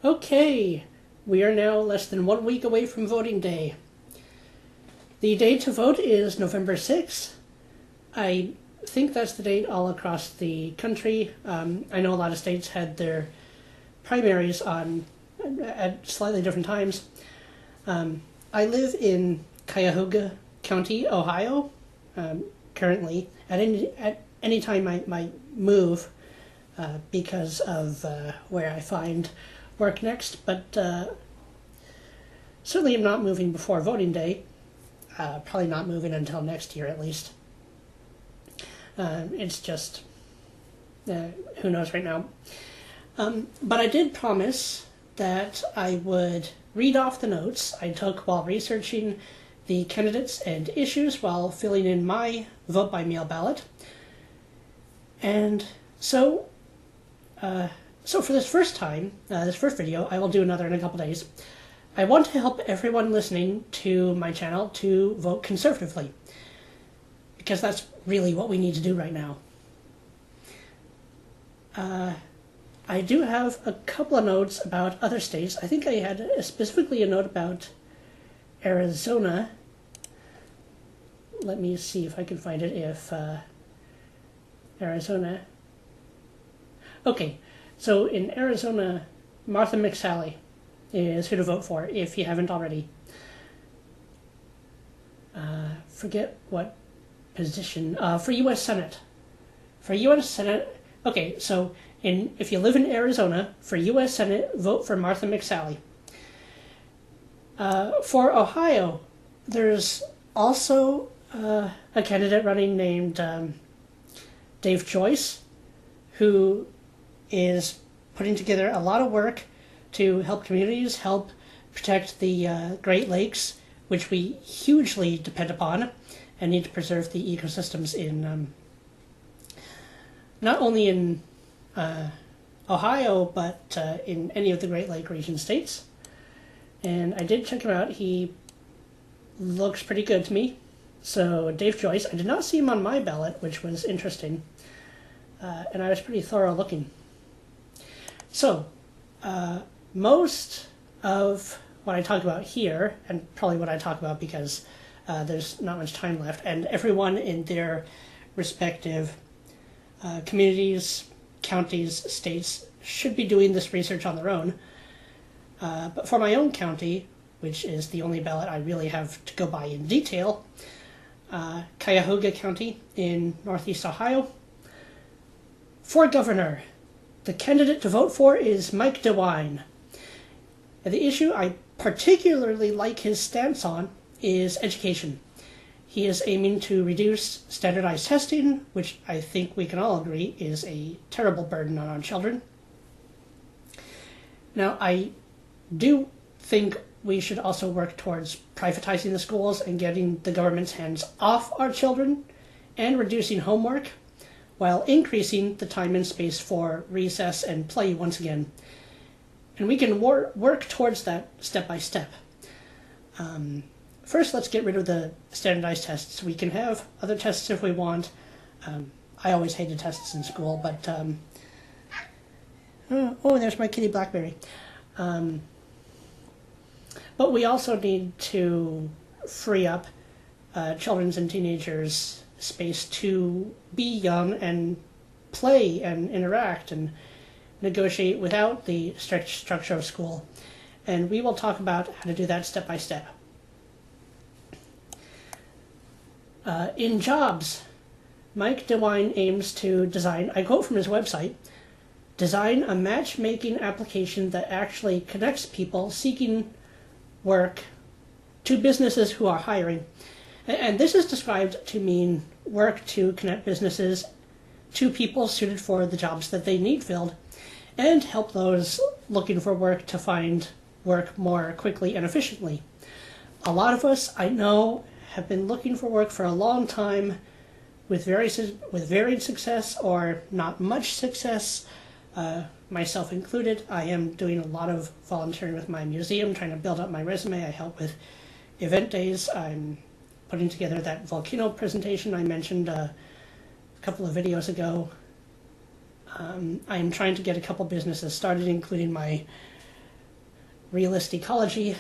Okay, we are now less than 1 week away from voting day. The date to vote is November 6th. I think that's the date all across the country. I know a lot of states had their primaries on at slightly different times. I live in Cuyahoga County, Ohio. Currently, at any time I might move because of where I find work next, but certainly I'm not moving before voting day. Probably not moving until next year at least. It's just who knows right now. But I did promise that I would read off the notes I took while researching the candidates and issues while filling in my vote by mail ballot. And so for this first time, this first video, I will do another in a couple days. I want to help everyone listening to my channel to vote conservatively, because that's really what we need to do right now. I do have a couple of notes about other states. I think I had specifically a note about Arizona. Let me see if I can find it. If Arizona. Okay, so in Arizona, Martha McSally is who to vote for if you haven't already. Forget what position. For U.S. Senate. For U.S. Senate. Okay, so if you live in Arizona, for U.S. Senate, vote for Martha McSally. For Ohio, there's also a candidate running named Dave Joyce, who is putting together a lot of work to help communities, help protect the Great Lakes, which we hugely depend upon and need to preserve the ecosystems in not only in Ohio, but in any of the Great Lake region states. And I did check him out. He looks pretty good to me. So Dave Joyce, I did not see him on my ballot, which was interesting. And I was pretty thorough looking. So, most of what I talk about here, and probably what I talk about because there's not much time left, and everyone in their respective communities, counties, states should be doing this research on their own. But for my own county, which is the only ballot I really have to go by in detail, Cuyahoga County in Northeast Ohio. For governor, the candidate to vote for is Mike DeWine. And the issue I particularly like his stance on is education. He is aiming to reduce standardized testing, which I think we can all agree is a terrible burden on our children. Now, I do think we should also work towards privatizing the schools and getting the government's hands off our children and reducing homework, while increasing the time and space for recess and play once again. And we can work towards that step by step. First, let's get rid of the standardized tests. We can have other tests if we want. I always hated tests in school, but oh, there's my kitty Blackberry. But we also need to free up children's and teenagers' space to be young and play and interact and negotiate without the strict structure of school. And we will talk about how to do that step by step. In jobs, Mike DeWine aims to design, I quote from his website, design a matchmaking application that actually connects people seeking work to businesses who are hiring. And this is described to mean work to connect businesses to people suited for the jobs that they need filled, and help those looking for work to find work more quickly and efficiently. A lot of us, I know, have been looking for work for a long time with varied success or not much success, myself included. I am doing a lot of volunteering with my museum, trying to build up my resume. I help with event days. I'm putting together that volcano presentation I mentioned a couple of videos ago. I'm trying to get a couple businesses started, including my realist ecology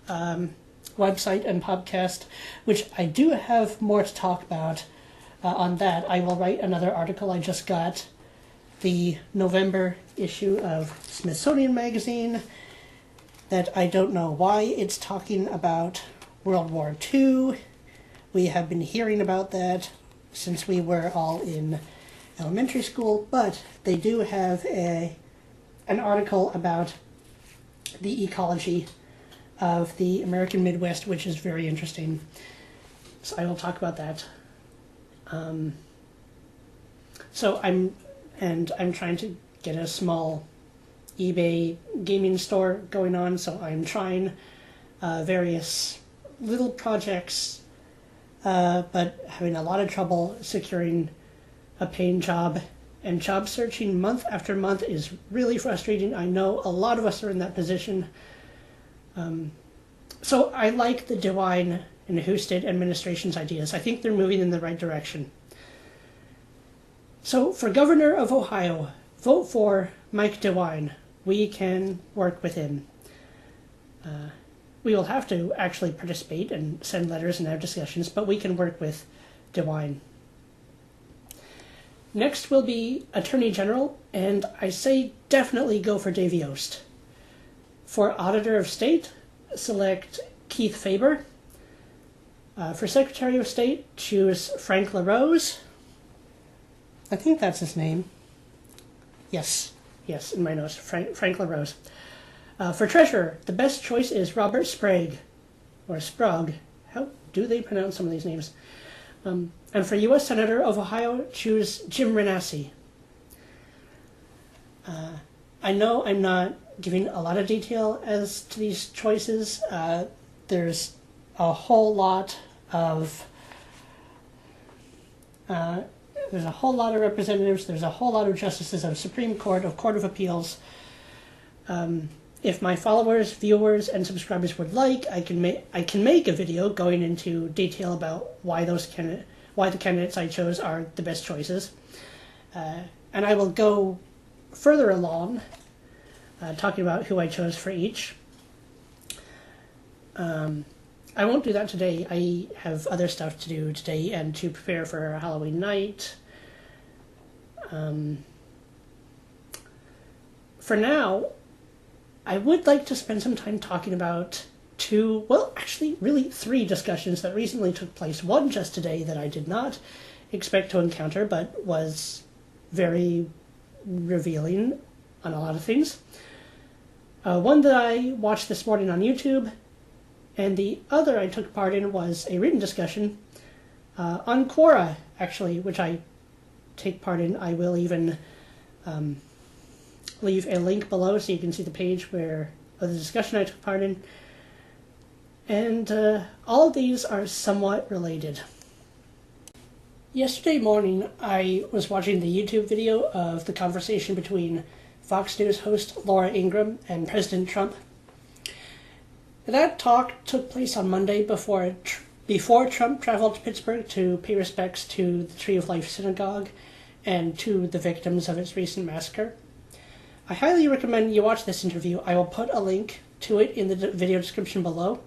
website and podcast, which I do have more to talk about on that. I will write another article. I just got the November issue of Smithsonian Magazine that I don't know why it's talking about World War II. We have been hearing about that since we were all in elementary school, but they do have an article about the ecology of the American Midwest, which is very interesting. So I will talk about that. So I'm trying to get a small eBay gaming store going on, so I'm trying various little projects, but having a lot of trouble securing a paying job, and job searching month after month is really frustrating. I know a lot of us are in that position. So I like the DeWine and Husted administration's ideas. I think they're moving in the right direction. So for governor of Ohio, vote for Mike DeWine. We can work with him. We will have to actually participate and send letters and have discussions, but we can work with DeWine. Next will be Attorney General, and I say definitely go for Dave Yost. For Auditor of State, select Keith Faber. For Secretary of State, choose Frank LaRose. I think that's his name. Yes, in my notes, Frank LaRose. For Treasurer, the best choice is Robert Sprague, or Sprague. How do they pronounce some of these names? And for U.S. Senator of Ohio, choose Jim Renassi. I know I'm not giving a lot of detail as to these choices. There's a whole lot of representatives. There's a whole lot of justices of Supreme Court, of Court of Appeals. If my followers, viewers, and subscribers would like, I can make a video going into detail about why the candidates I chose are the best choices, and I will go further along, talking about who I chose for each. I won't do that today. I have other stuff to do today and to prepare for Halloween night. For now, I would like to spend some time talking about three discussions that recently took place. One just today that I did not expect to encounter, but was very revealing on a lot of things. One that I watched this morning on YouTube, and the other I took part in was a written discussion on Quora, actually, which I take part in. I will even leave a link below so you can see the page of the discussion I took part in. And all of these are somewhat related. Yesterday morning, I was watching the YouTube video of the conversation between Fox News host Laura Ingraham and President Trump. That talk took place on Monday before Trump traveled to Pittsburgh to pay respects to the Tree of Life Synagogue and to the victims of its recent massacre. I highly recommend you watch this interview. I will put a link to it in the video description below.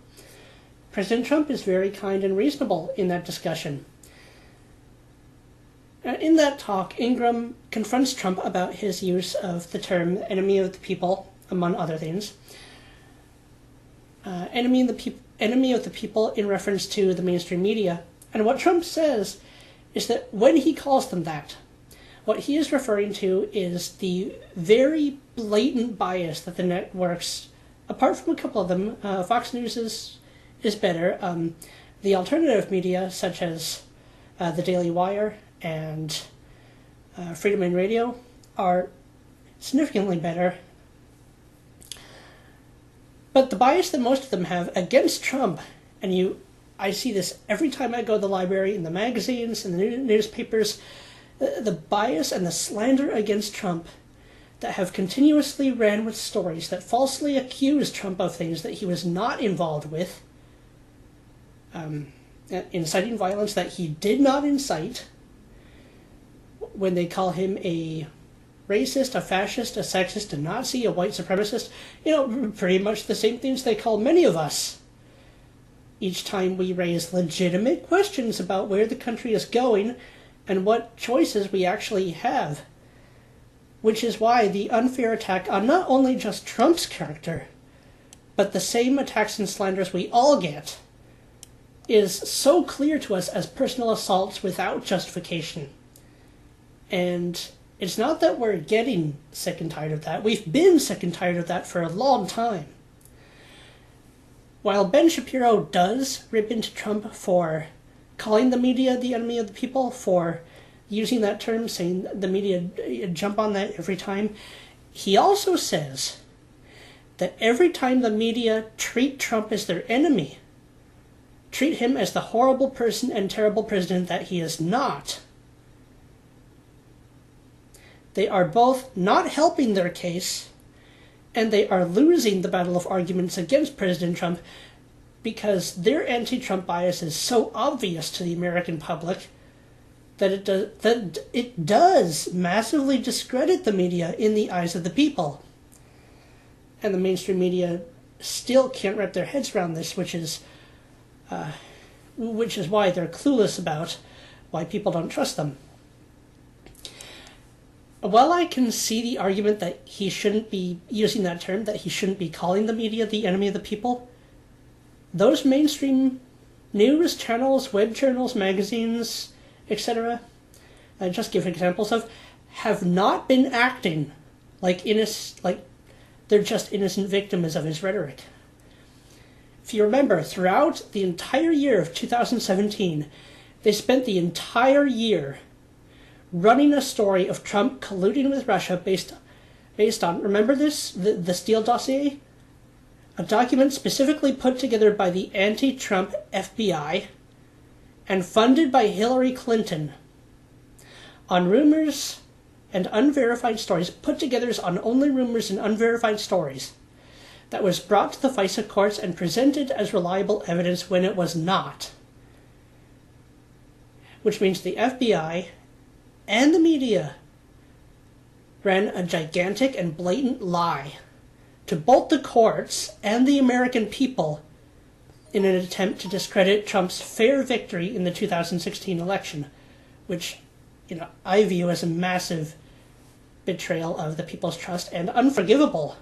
President Trump is very kind and reasonable in that discussion. In that talk, Ingram confronts Trump about his use of the term enemy of the people, among other things. Enemy of the people in reference to the mainstream media. And what Trump says is that when he calls them that, what he is referring to is the very blatant bias that the networks, apart from a couple of them, Fox News is better. The alternative media, such as the Daily Wire and Freedom and Radio, are significantly better. But the bias that most of them have against Trump, and I see this every time I go to the library, in the magazines, in the newspapers, the bias and the slander against Trump that have continuously ran with stories that falsely accuse Trump of things that he was not involved with, inciting violence that he did not incite, when they call him a racist, a fascist, a sexist, a Nazi, a white supremacist. Pretty much the same things they call many of us. Each time we raise legitimate questions about where the country is going and what choices we actually have. Which is why the unfair attack on not only just Trump's character, but the same attacks and slanders we all get, is so clear to us as personal assaults without justification. And it's not that we're getting sick and tired of that. We've been sick and tired of that for a long time. While Ben Shapiro does rip into Trump for calling the media the enemy of the people, for using that term, saying the media jump on that every time, he also says that every time the media treat Trump as their enemy, treat him as the horrible person and terrible president that he is not, they are both not helping their case, and they are losing the battle of arguments against President Trump because their anti-Trump bias is so obvious to the American public that it does massively discredit the media in the eyes of the people. And the mainstream media still can't wrap their heads around this, which is why they're clueless about why people don't trust them. While I can see the argument that he shouldn't be using that term, that he shouldn't be calling the media the enemy of the people, those mainstream news channels, web journals, magazines, etc., I just give examples of, have not been acting like they're just innocent victims of his rhetoric. If you remember, throughout the entire year of 2017, they spent the entire year running a story of Trump colluding with Russia based on, remember this, the Steele dossier? A document specifically put together by the anti-Trump FBI and funded by Hillary Clinton on rumors and unverified stories, put together on only rumors and unverified stories, that was brought to the FISA courts and presented as reliable evidence when it was not. Which means the FBI and the media ran a gigantic and blatant lie to both the courts and the American people in an attempt to discredit Trump's fair victory in the 2016 election, which, I view as a massive betrayal of the people's trust and unforgivable.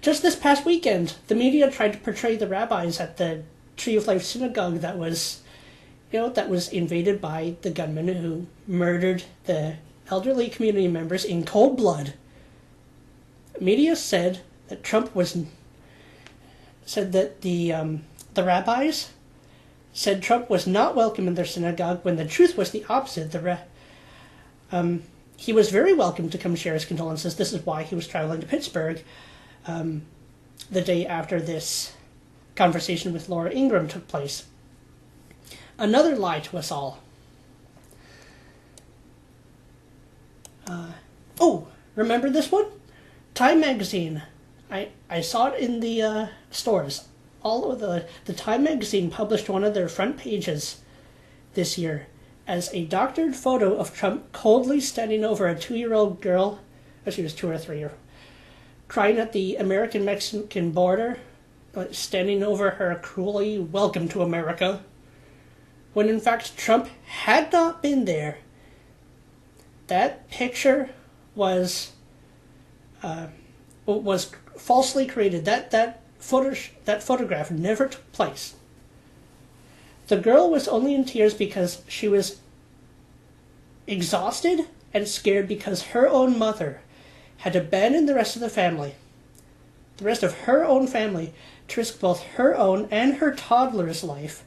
Just this past weekend, the media tried to portray the rabbis at the Tree of Life synagogue that was invaded by the gunmen who murdered the elderly community members in cold blood. Media said that the rabbis said Trump was not welcome in their synagogue, when the truth was the opposite. He was very welcome to come share his condolences. This is why he was traveling to Pittsburgh the day after this conversation with Laura Ingraham took place. Another lie to us all. Remember this one? Time magazine. I saw it in the stores. All of the Time magazine published one of their front pages this year as a doctored photo of Trump coldly standing over a 2-year-old girl, she was 2 or 3, crying at the American-Mexican border, standing over her cruelly, "Welcome to America," when in fact Trump had not been there. That picture was falsely created. That photograph never took place. The girl was only in tears because she was exhausted and scared because her own mother had abandoned the rest of her own family, to risk both her own and her toddler's life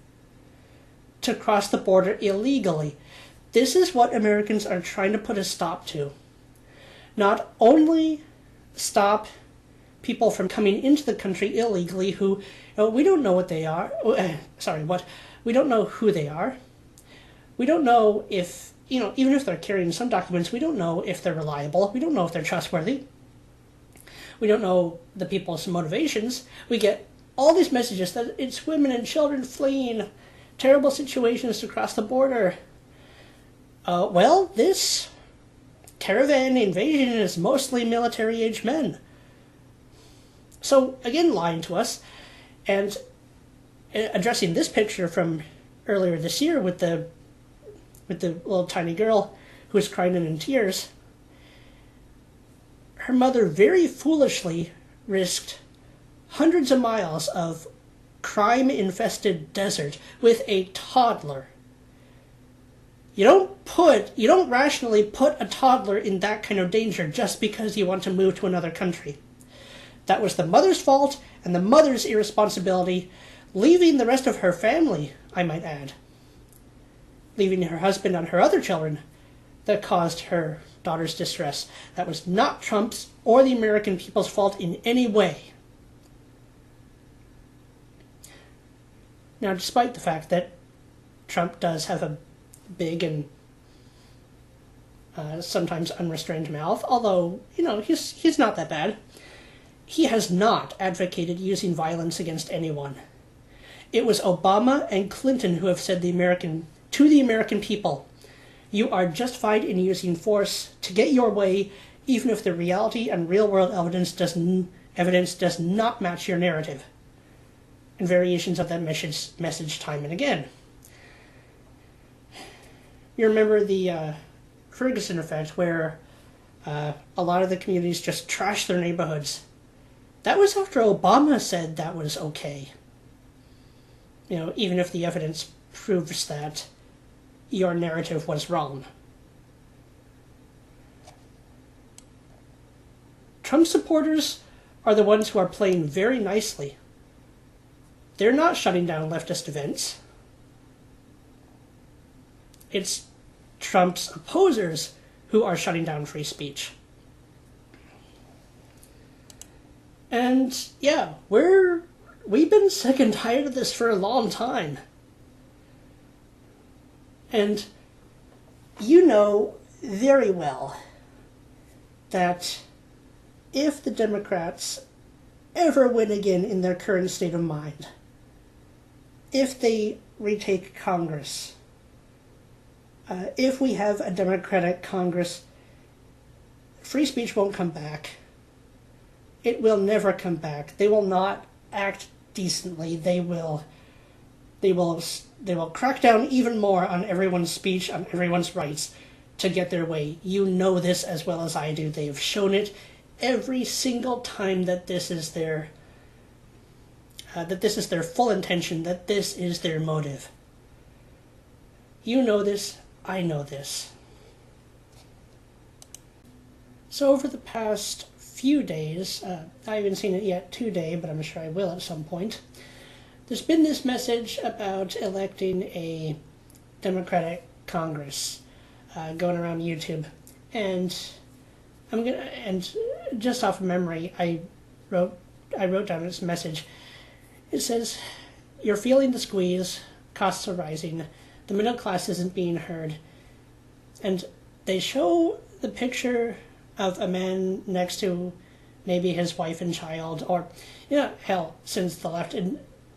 to cross the border illegally. This is what Americans are trying to put a stop to. Not only stop people from coming into the country illegally who, we don't know what they are. We don't know who they are. We don't know if, even if they're carrying some documents, we don't know if they're reliable. We don't know if they're trustworthy. We don't know the people's motivations. We get all these messages that it's women and children fleeing terrible situations to cross the border. This caravan invasion is mostly military-aged men. So, again, lying to us, and addressing this picture from earlier this year with the little tiny girl who was crying and in tears. Her mother very foolishly risked hundreds of miles of crime-infested desert with a toddler. You don't rationally put a toddler in that kind of danger just because you want to move to another country. That was the mother's fault and the mother's irresponsibility, leaving the rest of her family, I might add, leaving her husband and her other children, that caused her daughter's distress. That was not Trump's or the American people's fault in any way. Now, despite the fact that Trump does have a big and sometimes unrestrained mouth, although, he's not that bad, he has not advocated using violence against anyone. It was Obama and Clinton who have said to the American people, you are justified in using force to get your way, even if the reality and real-world evidence does not match your narrative. And variations of that message time and again. You remember the Ferguson effect, where a lot of the communities just trashed their neighborhoods. That was after Obama said that was okay. Even if the evidence proves that your narrative was wrong. Trump supporters are the ones who are playing very nicely. They're not shutting down leftist events. It's Trump's opposers who are shutting down free speech. And yeah, we've been sick and tired of this for a long time. And you know very well that if the Democrats ever win again in their current state of mind, if they retake Congress, if we have a Democratic Congress, free speech won't come back. It will never come back. They will not act decently. They will crack down even more on everyone's speech, on everyone's rights, to get their way. You know this as well as I do. They have shown it every single time that this is their full intention, that this is their motive. You know this. I know this. So over the past few days, I haven't seen it yet today, but I'm sure I will at some point, there's been this message about electing a Democratic Congress going around YouTube, and just off of memory, I wrote down this message. It says, "You're feeling the squeeze, costs are rising, the middle class isn't being heard," and they show the picture of a man next to maybe his wife and child, or hell, since the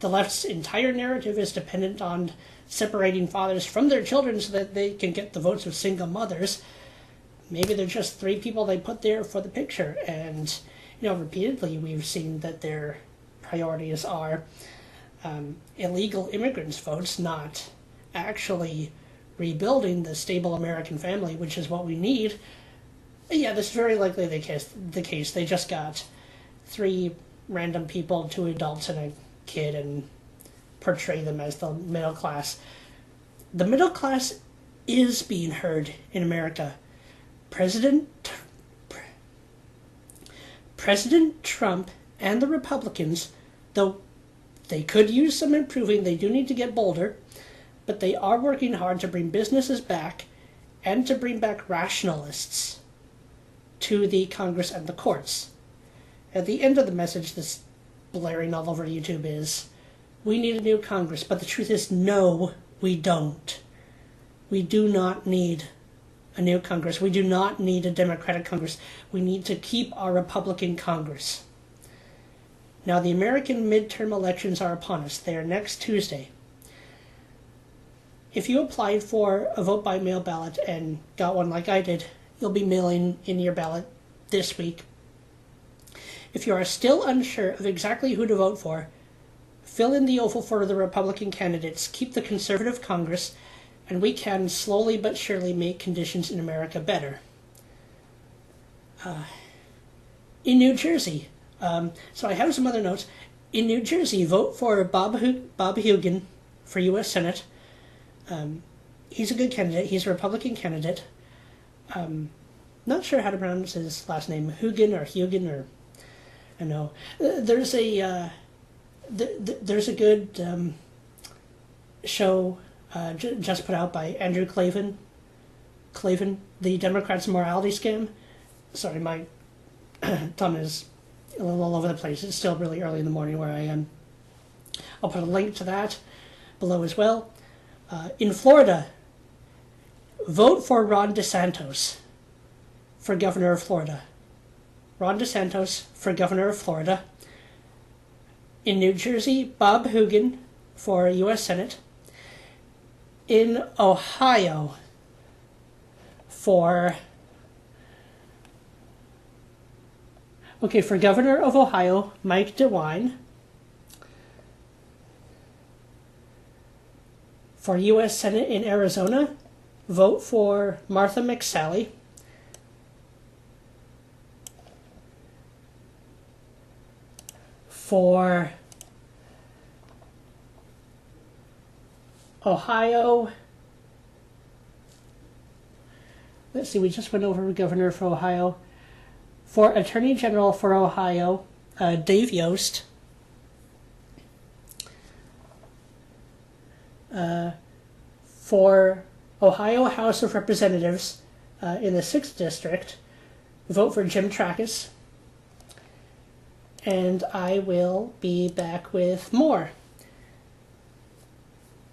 left's entire narrative is dependent on separating fathers from their children so that they can get the votes of single mothers, maybe they're just three people they put there for the picture. And repeatedly we've seen that their priorities are illegal immigrants' votes, not actually rebuilding the stable American family, which is what we need. Yeah, that's very likely the case. They just got three random people, 2 adults and a kid, and portray them as the middle class. The middle class is being heard in America. President Trump and the Republicans, though they could use some improving, they do need to get bolder, but they are working hard to bring businesses back and to bring back rationalists to the Congress and the courts. At the end of the message that's blaring all over YouTube is, we need a new Congress, but the truth is, no, we don't. We do not need a new Congress. We do not need a Democratic Congress. We need to keep our Republican Congress. Now, the American midterm elections are upon us. They are next Tuesday. If you applied for a vote by mail ballot and got one like I did, you'll be mailing in your ballot this week. If you are still unsure of exactly who to vote for, fill in the oval for the Republican candidates, keep the conservative Congress, and we can slowly but surely make conditions in America better. In New Jersey, so I have some other notes. In New Jersey, vote for Bob Hugin for U.S. Senate. He's a good candidate. He's a Republican candidate. Not sure how to pronounce his last name, Hugin or I know. There's a good show just put out by Andrew Klavan, the Democrats' morality scam. Sorry, my tongue is a little all over the place. It's still really early in the morning where I am. I'll put a link to that below as well. In Florida, vote for Ron DeSantis for governor of Florida. Ron DeSantis for governor of Florida. In New Jersey, Bob Hugin for U.S. Senate. In Ohio, for governor of Ohio, Mike DeWine. For U.S. Senate in Arizona, vote for Martha McSally. For Ohio, let's see, we just went over governor for Ohio. For Attorney General for Ohio, Dave Yost. For Ohio House of Representatives in the 6th District, vote for Jim Trackus. And I will be back with more.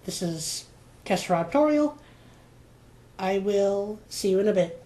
This is Kester Auditorial. I will see you in a bit.